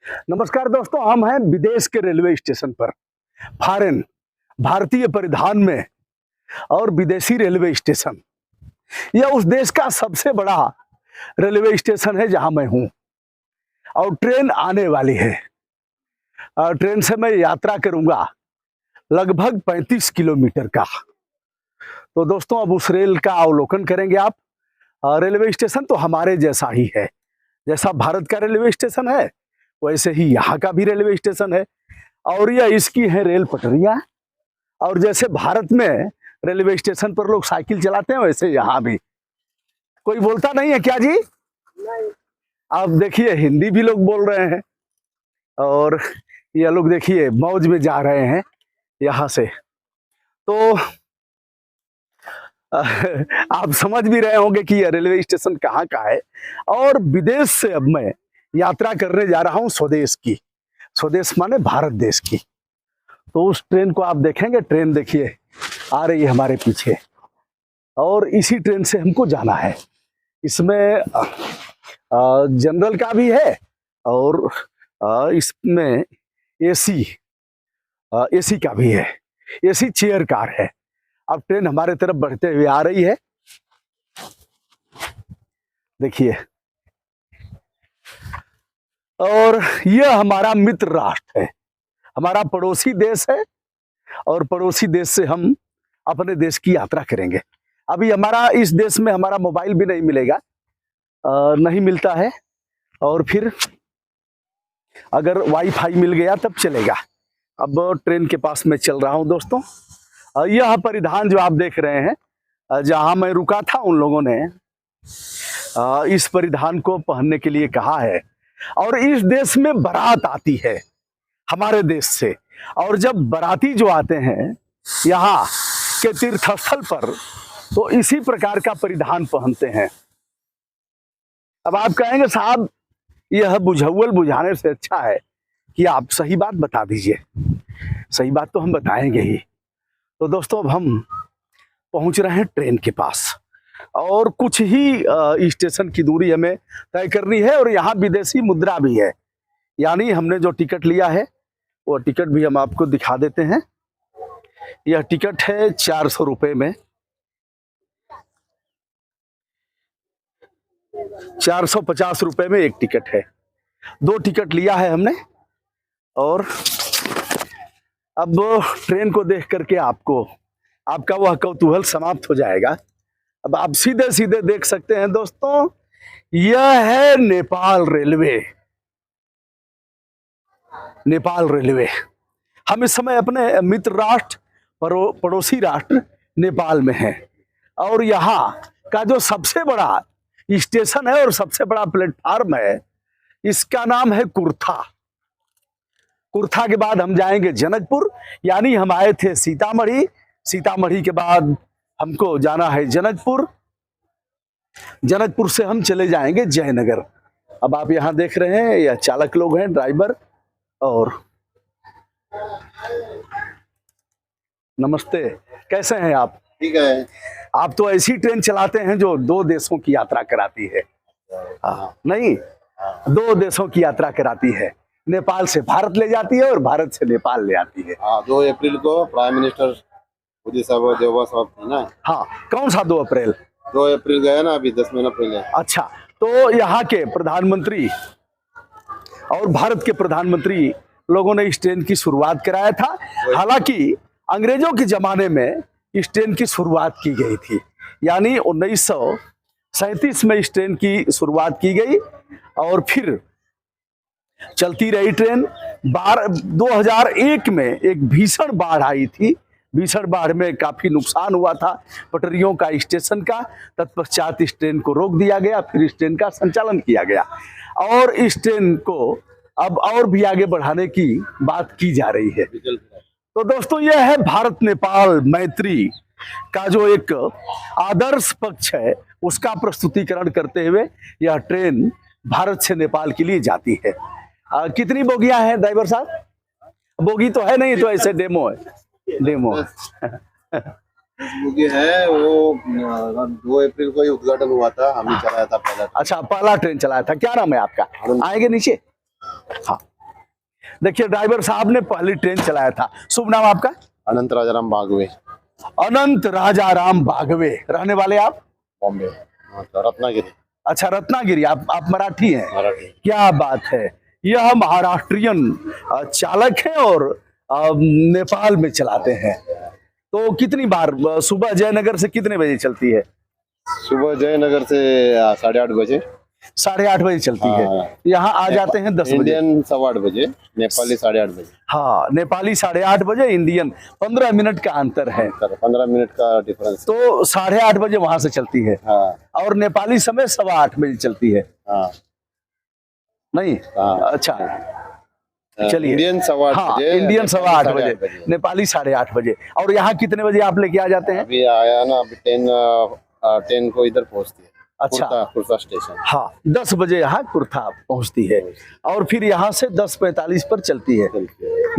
नमस्कार दोस्तों, हम हैं विदेश के रेलवे स्टेशन पर। फॉरेन भारतीय परिधान में और विदेशी रेलवे स्टेशन, यह उस देश का सबसे बड़ा रेलवे स्टेशन है जहां मैं हूं। और ट्रेन आने वाली है। ट्रेन से मैं यात्रा करूंगा लगभग 35 किलोमीटर का। तो दोस्तों, अब उस रेल का अवलोकन करेंगे आप। रेलवे स्टेशन तो हमारे जैसा ही है। जैसा भारत का रेलवे स्टेशन है वैसे ही यहाँ का भी रेलवे स्टेशन है। और यह इसकी है रेल पटरियां। और जैसे भारत में रेलवे स्टेशन पर लोग साइकिल चलाते हैं वैसे यहाँ भी। कोई बोलता नहीं है क्या जी? नहीं। आप देखिए, हिंदी भी लोग बोल रहे हैं। और ये लोग देखिए मौज में जा रहे हैं यहाँ से। तो आप समझ भी रहे होंगे कि यह रेलवे स्टेशन कहाँ का है। और विदेश से अब मैं यात्रा करने जा रहा हूँ स्वदेश की। स्वदेश माने भारत देश की। तो उस ट्रेन को आप देखेंगे। ट्रेन देखिए आ रही है हमारे पीछे। और इसी ट्रेन से हमको जाना है। इसमें जनरल का भी है और इसमें एसी का भी है। एसी चेयर कार है। अब ट्रेन हमारे तरफ बढ़ते हुए आ रही है। देखिए, और यह हमारा मित्र राष्ट्र है, हमारा पड़ोसी देश है। और पड़ोसी देश से हम अपने देश की यात्रा करेंगे। अभी हमारा इस देश में हमारा मोबाइल भी नहीं मिलेगा, नहीं मिलता है। और फिर अगर वाईफाई मिल गया तब चलेगा। अब ट्रेन के पास में चल रहा हूं दोस्तों। यह परिधान जो आप देख रहे हैं, जहां मैं रुका था उन लोगों ने इस परिधान को पहनने के लिए कहा है। और इस देश में बारात आती है हमारे देश से। और जब बाराती जो आते हैं यहाँ के तीर्थस्थल पर तो इसी प्रकार का परिधान पहनते हैं। अब आप कहेंगे साहब यह बुझाउल बुझाने से अच्छा है कि आप सही बात बता दीजिए। सही बात तो हम बताएंगे ही। तो दोस्तों, अब हम पहुंच रहे हैं ट्रेन के पास। और कुछ ही स्टेशन की दूरी हमें तय करनी है। और यहाँ विदेशी मुद्रा भी है। यानी हमने जो टिकट लिया है वो टिकट भी हम आपको दिखा देते हैं। यह टिकट है 400 रुपये में। 450 रुपये में एक टिकट है। 2 टिकट लिया है हमने। और अब ट्रेन को देख करके आपका वह कौतूहल समाप्त हो जाएगा। अब आप सीधे सीधे देख सकते हैं दोस्तों, यह है नेपाल रेलवे। नेपाल रेलवे। हम इस समय अपने मित्र राष्ट्र पड़ोसी राष्ट्र नेपाल में हैं। और यहाँ का जो सबसे बड़ा स्टेशन है और सबसे बड़ा प्लेटफार्म है, इसका नाम है कुर्था। कुर्था के बाद हम जाएंगे जनकपुर। यानी हम आए थे सीतामढ़ी। सीतामढ़ी के बाद हमको जाना है जनकपुर। जनकपुर से हम चले जाएंगे जयनगर। अब आप यहाँ देख रहे हैं यह चालक लोग हैं, ड्राइवर। और नमस्ते, कैसे हैं आप? ठीक है। आप तो ऐसी ट्रेन चलाते हैं जो 2 देशों की यात्रा कराती है। नहीं, 2 देशों की यात्रा कराती है। नेपाल से भारत ले जाती है और भारत से नेपाल ले आती है। 2 अप्रैल को प्राइम मिनिस्टर मोदी साहब देवबा साहब थे ना। हाँ, कौन सा 2 अप्रैल? 2 अप्रैल गया ना, अभी 10 महीना पहले। अच्छा, तो यहाँ के प्रधानमंत्री और भारत के प्रधानमंत्री लोगों ने इस ट्रेन की शुरुआत कराया था। हालांकि अंग्रेजों के जमाने में इस ट्रेन की शुरुआत की गई थी। यानी 1937 में इस ट्रेन की शुरुआत की गई। और फिर चलती रही ट्रेन। 2001 में एक भीषण बाढ़ आई थी। भीषण बाढ़ में काफी नुकसान हुआ था पटरियों का, स्टेशन का। तत्पश्चात इस ट्रेन को रोक दिया गया। फिर इस ट्रेन का संचालन किया गया। और इस ट्रेन को अब और भी आगे बढ़ाने की बात की जा रही है। तो दोस्तों, यह है भारत नेपाल मैत्री का जो एक आदर्श पक्ष है उसका प्रस्तुतिकरण करते हुए यह ट्रेन भारत से नेपाल के लिए जाती है। कितनी बोगियां हैं ड्राइवर साहब? बोगी तो है नहीं, तो ऐसे डेमो है। डेमो बोगी है। वो 2 अप्रैल को ही उद्घाटन हुआ था, हम ही चलाया था पहला। अच्छा, पहला ट्रेन चलाया था। क्या नाम है आपका? आएंगे नीचे। हाँ, देखिए ड्राइवर साहब ने पहली ट्रेन चलाया था। शुभ नाम आपका? अनंत राजाराम बागवे, अनंत राजाराम बागवे। रहने वाले आप? बॉम्बे, रत्नागिरी, अच्छा, रत्नागिरी। आप मराठी हैं? मराठी। क्या बात है। यह महाराष्ट्रियन चालक हैं और नेपाल में चलाते हैं। तो कितनी बार सुबह जयनगर से कितने बजे चलती है? सुबह जयनगर से 8:30 बजे, 8:30 बजे चलती है। हाँ। यहाँ आ जाते हैं 10 बजे। इंडियन 8:15 बजे, नेपाली 8:30 बजे। हाँ, नेपाली 8:30 बजे, इंडियन 15 मिनट का अंतर है। 15 मिनट का डिफरेंस। तो 8:30 बजे वहां से चलती है। हाँ और नेपाली समय 8:15 बजे चलती है। हाँ नहीं? हाँ। अच्छा, चलिए। इंडियन 8:15 हाँ, बजे, इंडियन 8:15 8:30 बजे, नेपाली 8:30 बजे। और यहाँ कितने बजे आप लेके आ जाते हैं? अभी आया ना, अभी 10 को इधर पहुंचती है। अच्छा, कुर्ता स्टेशन। हाँ, 10 बजे यहाँ कुर्था पहुँचती है और फिर यहाँ से 10:45 पर चलती है।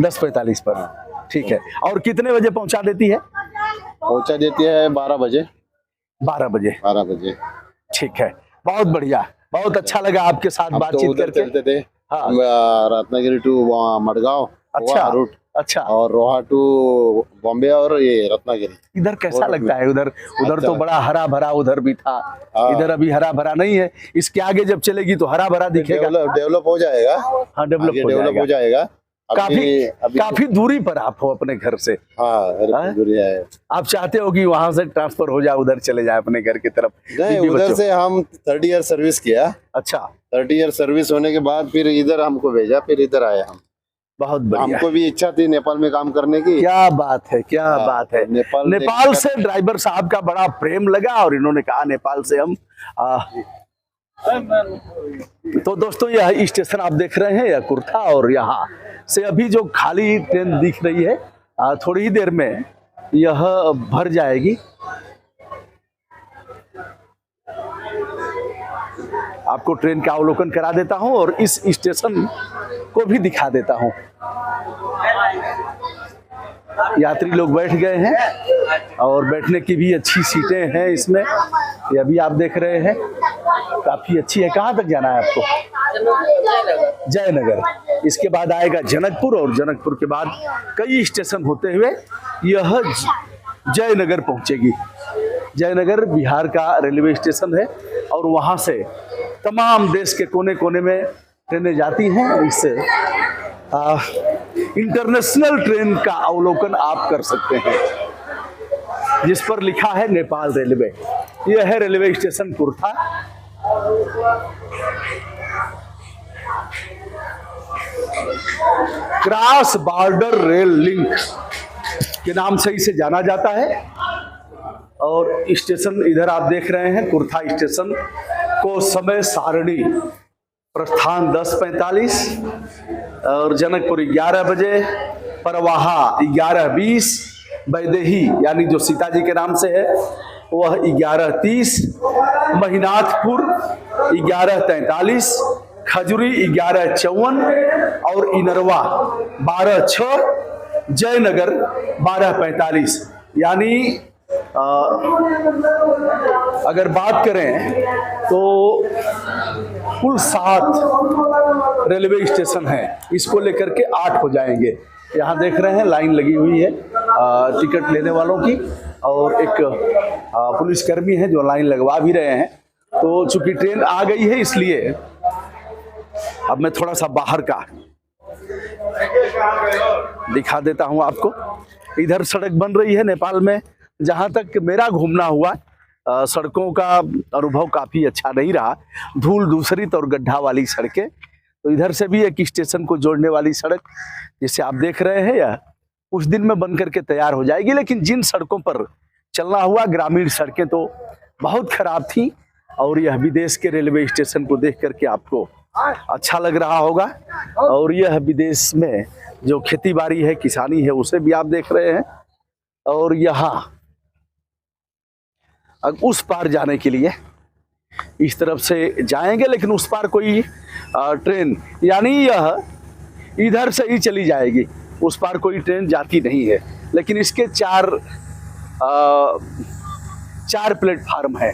10:45 पर, ठीक है। और कितने बजे पहुँचा देती है? पहुंचा देती है 12 बजे। 12 बजे, 12 बजे। ठीक है। बहुत बढ़िया, बहुत अच्छा लगा आपके साथ हम तो बातचीत उधर करके। चलते थे, हाँ। रत्नागिरी टू मडगांव, अच्छा रूट, अच्छा। और रोहा टू बॉम्बे, और ये रत्नागिरी। इधर कैसा और लगता है? उधर अच्छा। तो बड़ा हरा भरा उधर भी था। हाँ। इधर अभी हरा भरा नहीं है। इसके आगे जब चलेगी तो हरा भरा दिखेगा। डेवलप हो जाएगा। हाँ, डेवलप हो जाएगा। काफी दूरी पर आप हो अपने घर से। हाँ, दूरी है। आप चाहते हो कि वहां से ट्रांसफर हो जाए, उधर चले जाए अपने घर की तरफ? नहीं, बीवी उधर बच्चों। से हम 30 ईयर सर्विस किया। अच्छा, 30 ईयर सर्विस होने के बाद फिर इधर हमको भेजा, फिर इधर आए हम। बहुत बढ़िया। हमको भी इच्छा थी नेपाल में काम करने की। क्या बात है, क्या हाँ, बात है। नेपाल से ड्राइवर साहब का बड़ा प्रेम लगा और इन्होंने कहा नेपाल से हम तो दोस्तों यह स्टेशन आप देख रहे हैं, यह कुर्था, और यहाँ से अभी जो खाली ट्रेन दिख रही है थोड़ी ही देर में यह भर जाएगी। आपको ट्रेन का अवलोकन करा देता हूं और इस स्टेशन को भी दिखा देता हूं। यात्री लोग बैठ गए हैं और बैठने की भी अच्छी सीटें हैं इसमें। ये अभी आप देख रहे हैं, काफी अच्छी है। कहाँ तक जाना है आपको? जयनगर। इसके बाद आएगा जनकपुर और जनकपुर के बाद कई स्टेशन होते हुए यह जयनगर पहुंचेगी। जयनगर बिहार का रेलवे स्टेशन है और वहां से तमाम देश के कोने कोने में ट्रेनें जाती हैं। इससे इंटरनेशनल ट्रेन का अवलोकन आप कर सकते हैं, जिस पर लिखा है नेपाल रेलवे। यह है railway station Kurtha. Cross border rail link के नाम से इसे जाना जाता है। और स्टेशन इधर आप देख रहे हैं, कुर्था स्टेशन को समय सारणी: प्रस्थान 10:45 और जनकपुर 11 बजे, परवाहा 11:20, वैदेही यानी जो सीता जी के नाम से है वह 11:30, महिनाथपुर 11:43, खजुरी 11:54 और इनरवा 12:06, जयनगर 12:45। यानी अगर बात करें तो कुल 7 रेलवे स्टेशन हैं। इसको लेकर के 8 हो जाएंगे। यहाँ देख रहे हैं लाइन लगी हुई है टिकट लेने वालों की, और एक पुलिसकर्मी है जो लाइन लगवा भी रहे हैं। तो चूंकि ट्रेन आ गई है इसलिए अब मैं थोड़ा सा बाहर का दिखा देता हूँ आपको। इधर सड़क बन रही है नेपाल में। जहाँ तक मेरा घूमना हुआ सड़कों का अनुभव काफ़ी अच्छा नहीं रहा। धूल धूसरित और गड्ढा वाली सड़कें। तो इधर से भी एक स्टेशन को जोड़ने वाली सड़क जिसे आप देख रहे हैं यह कुछ दिन में बन करके तैयार हो जाएगी। लेकिन जिन सड़कों पर चलना हुआ ग्रामीण सड़कें तो बहुत खराब थी। और यह विदेश के रेलवे स्टेशन को देख करके आपको अच्छा लग रहा होगा। और यह विदेश में जो खेती बाड़ी है, किसानी है, उसे भी आप देख रहे हैं। और यहाँ अब उस पार जाने के लिए इस तरफ से जाएंगे, लेकिन उस पार कोई ट्रेन, यानी यह इधर से ही चली जाएगी, उस पार कोई ट्रेन जाती नहीं है। लेकिन इसके 4 प्लेटफार्म है।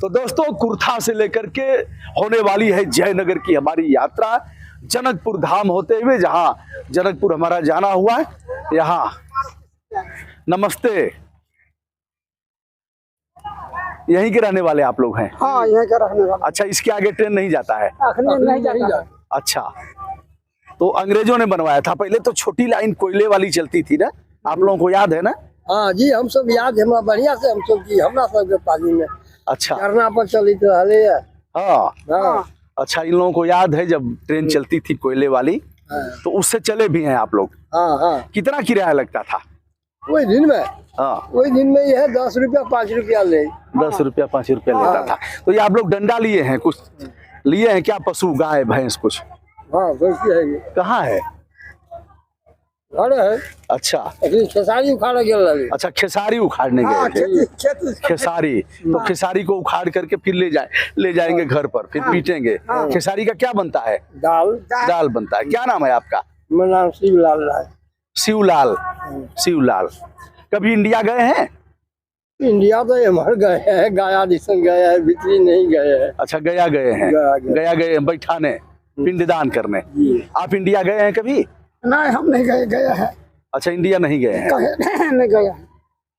तो दोस्तों कुर्था से लेकर के होने वाली है जयनगर की हमारी यात्रा। जनकपुर धाम होते हुए, जहाँ जनकपुर हमारा जाना हुआ है, यहाँ नमस्ते। यहीं के रहने वाले आप लोग हैं? हाँ, यहीं का रहने वाला। अच्छा, इसके आगे ट्रेन नहीं जाता है? नहीं जाता। अच्छा, तो अंग्रेजों ने बनवाया था। पहले तो छोटी लाइन कोयले वाली चलती थी ना, आप लोगों को याद है ना? हाँ जी, हम सब याद है, बढ़िया से हम सब की हमरा सब के पानी में अच्छा, करना पर चली रहे है। हाँ हाँ, अच्छा, इन लोगों को याद है जब ट्रेन चलती थी कोयले वाली, हाँ, तो उससे चले भी हैं आप लोग? हाँ, हाँ। कितना किराया लगता था? वही दिन में, हाँ, वही दिन में ये है 10 रुपया 5 रुपया ले। 10 रुपया 5 रुपया लेता था। तो ये आप लोग डंडा लिए हैं, कुछ लिए हैं क्या? पशु, गाय भैंस कुछ? हाँ, वैसी है ये। कहाँ है? घर है। अच्छा, अभी खेसारी उखाड़ा गेल रही। अच्छा, खेसारी उखाड़ने हाँ, गए थे। खेती खेसारी, तो खेसारी को उखाड़ करके फिर ले जाएंगे घर पर, फिर पीटेंगे। खेसारी का क्या बनता है? दाल। दाल बनता है। क्या नाम है आपका? मेरा नाम शिवलाल है। शिवलाल। शिवलाल, कभी इंडिया गए हैं? इंडिया तो हमारे गए हैं, गया दिसन गए हैं, भीतरी नहीं गए हैं। अच्छा, गया गए हैं? गया गए हैं बैठाने, पिंडदान करने। आप इंडिया गए हैं कभी? नहीं, हम नहीं गए, गए हैं। अच्छा, इंडिया नहीं गए हैं? नहीं गए हैं।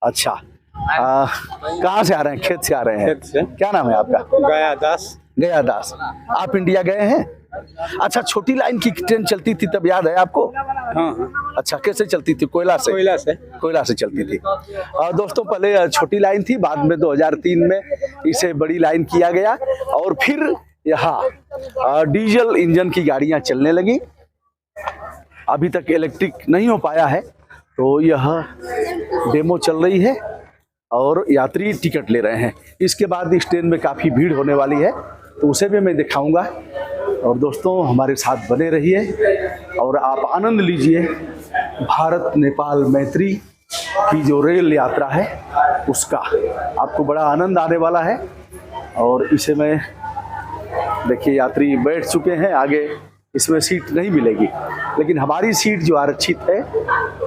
अच्छा, कहाँ से आ रहे हैं? खेत से आ रहे हैं? खेत से। क्या नाम है आपका? गया दास। गया दास। आप इंडिया गए हैं? अच्छा, छोटी लाइन की ट्रेन चलती थी तब, याद है आपको? हाँ, अच्छा, कैसे चलती थी? कोयला से? कोयला से चलती थी। दोस्तों, पहले छोटी लाइन थी, बाद में 2003 में इसे बड़ी लाइन किया गया, और फिर यहाँ डीजल इंजन की गाड़ियां चलने लगी। अभी तक इलेक्ट्रिक नहीं हो पाया है, तो यह डेमो चल रही है और यात्री टिकट ले रहे हैं। इसके बाद इस ट्रेन में काफ़ी भीड़ होने वाली है, तो उसे भी मैं दिखाऊंगा। और दोस्तों, हमारे साथ बने रहिए और आप आनंद लीजिए भारत नेपाल मैत्री की जो रेल यात्रा है उसका। आपको बड़ा आनंद आने वाला है। और इसे मैं, देखिए, यात्री बैठ चुके हैं। आगे इसमें सीट नहीं मिलेगी, लेकिन हमारी सीट जो आरक्षित है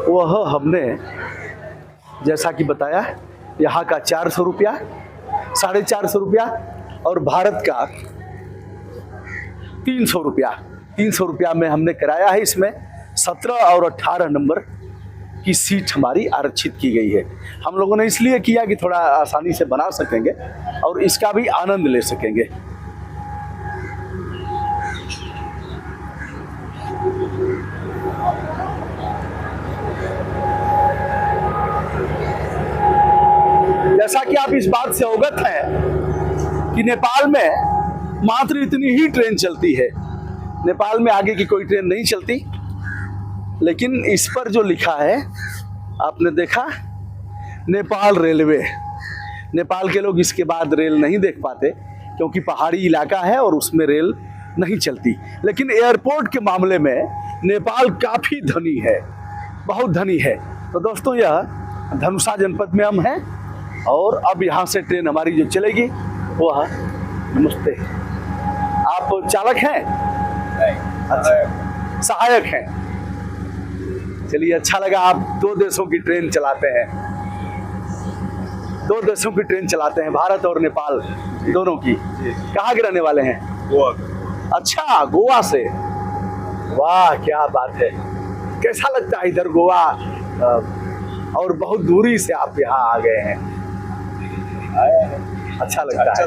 वह हमने, जैसा कि बताया, यहाँ का 400 रुपया, 450 रुपया, और भारत का 300 रुपया। 300 रुपया में हमने कराया है। इसमें 17 और 18 नंबर की सीट हमारी आरक्षित की गई है। हम लोगों ने इसलिए किया कि थोड़ा आसानी से बना सकेंगे और इसका भी आनंद ले सकेंगे। जैसा कि आप इस बात से अवगत हैं कि नेपाल में मात्र इतनी ही ट्रेन चलती है। नेपाल में आगे की कोई ट्रेन नहीं चलती। लेकिन इस पर जो लिखा है, आपने देखा, नेपाल रेलवे। नेपाल के लोग इसके बाद रेल नहीं देख पाते, क्योंकि पहाड़ी इलाका है और उसमें रेल नहीं चलती। लेकिन एयरपोर्ट के मामले में नेपाल काफ़ी धनी है, बहुत धनी है। तो दोस्तों, यह धनुषा जनपद में हम हैं, और अब यहाँ से ट्रेन हमारी जो चलेगी वह, नमस्ते, आप चालक हैं? अच्छा, सहायक हैं। चलिए, अच्छा लगा। आप 2 देशों की ट्रेन चलाते हैं, 2 देशों की ट्रेन चलाते हैं, भारत और नेपाल दोनों की। कहाँ के रहने वाले हैं? गोवा। अच्छा, गोवा से। वाह, क्या बात है। कैसा लगता है इधर गोवा? और बहुत दूरी से आप यहाँ आ गए हैं। अच्छा लगता है।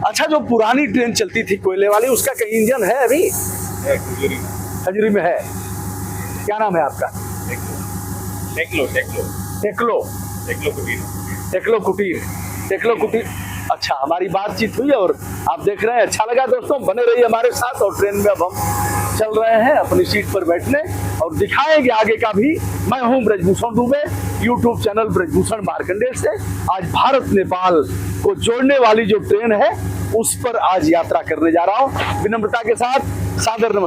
अच्छा, जो पुरानी ट्रेन चलती थी कोयले वाली, उसका कहीं इंजन है अभी? खजूरी में है। क्या नाम है आपका? टेक्लो कुटीर। अच्छा, हमारी बातचीत हुई और आप देख रहे हैं, अच्छा लगा। दोस्तों, बने रहिए हमारे साथ। और ट्रेन में अब हम चल रहे हैं अपनी सीट पर बैठने, और दिखाएंगे आगे का भी। मैं हूं ब्रजभूषण दुबे, यूट्यूब चैनल ब्रजभूषण मार्कंडेय से। आज भारत नेपाल को जोड़ने वाली जो ट्रेन है उस पर आज यात्रा करने जा रहा हूं। विनम्रता के साथ सादर नमस्कार।